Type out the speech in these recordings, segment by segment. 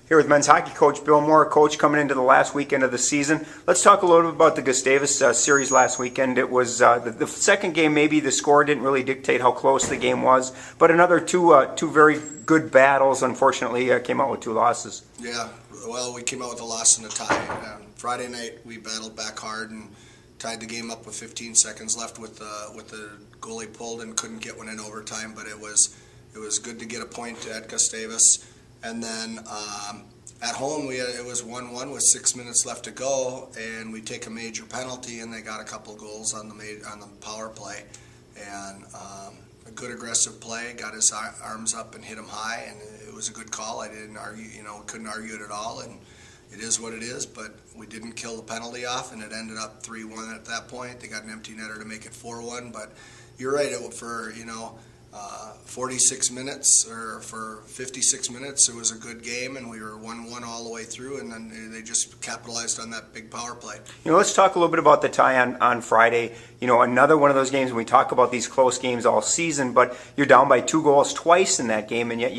Here with men's hockey coach Bill Moore. Coach, coming into the last weekend of the season, let's talk a little bit about the Gustavus series last weekend. It was the second game. Maybe the score didn't really dictate how close the game was, but another two very good battles. Unfortunately, came out with two losses. Yeah, well, we came out with a loss and a tie. Friday night we battled back hard and tied the game up with 15 seconds left with the goalie pulled and couldn't get one in overtime. But it was good to get a point at Gustavus. And then at home, it was 1-1 with 6 minutes left to go, and we take a major penalty, and they got a couple goals on the power play, and a good aggressive play, got his arms up and hit him high, and it was a good call. I didn't argue, couldn't argue it at all, and it is what it is. But we didn't kill the penalty off, and it ended up 3-1 at that point. They got an empty netter to make it 4-1, but you're right. For 46 minutes or for 56 minutes, it was a good game, and we were 1-1 all the way through, and then they just capitalized on that big power play. Let's talk a little bit about the tie on Friday. Another one of those games, when we talk about these close games all season, but you're down by 2 goals twice in that game, and yet,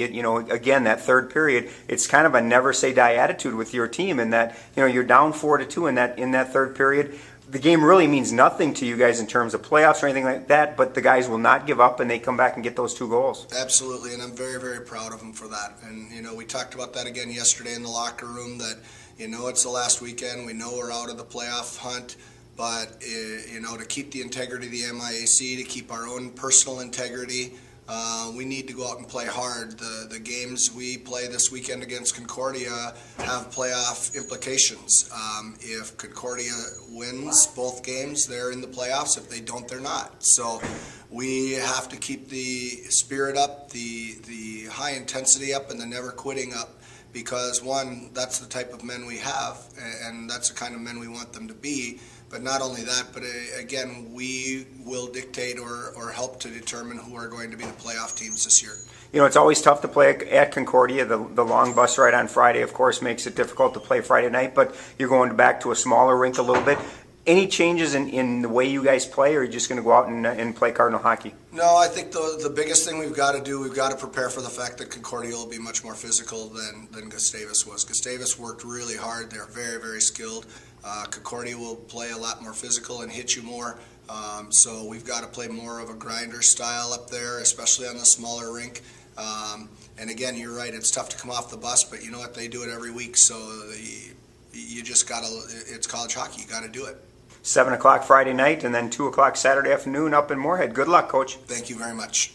again, that third period, it's kind of a never say die attitude with your team, in that, you're down 4-2 in that third period. The game really means nothing to you guys in terms of playoffs or anything like that, but the guys will not give up, and they come back and get those 2 goals. Absolutely, and I'm very, very proud of them for that. And, we talked about that again yesterday in the locker room, that, it's the last weekend. We know we're out of the playoff hunt, but, to keep the integrity of the MIAC, to keep our own personal integrity, we need to go out and play hard. The games we play this weekend against Concordia have playoff implications. If Concordia wins both games, they're in the playoffs. If they don't, they're not. So we have to keep the spirit up, the high intensity up, and the never quitting up. Because one, that's the type of men we have, and that's the kind of men we want them to be. But not only that, but again, we will dictate or help to determine who are going to be the playoff teams this year. It's always tough to play at Concordia. The long bus ride on Friday, of course, makes it difficult to play Friday night, but you're going back to a smaller rink a little bit. Any changes in the way you guys play, or are you just going to go out and play Cardinal hockey? No, I think the biggest thing we've got to do, we've got to prepare for the fact that Concordia will be much more physical than Gustavus was. Gustavus worked really hard. They're very, very skilled. Concordia will play a lot more physical and hit you more. So we've got to play more of a grinder style up there, especially on the smaller rink. And again, you're right, it's tough to come off the bus, but you know what, they do it every week. So you just got to, it's college hockey, you got to do it. 7 o'clock Friday night, and then 2 o'clock Saturday afternoon up in Moorhead. Good luck, Coach. Thank you very much.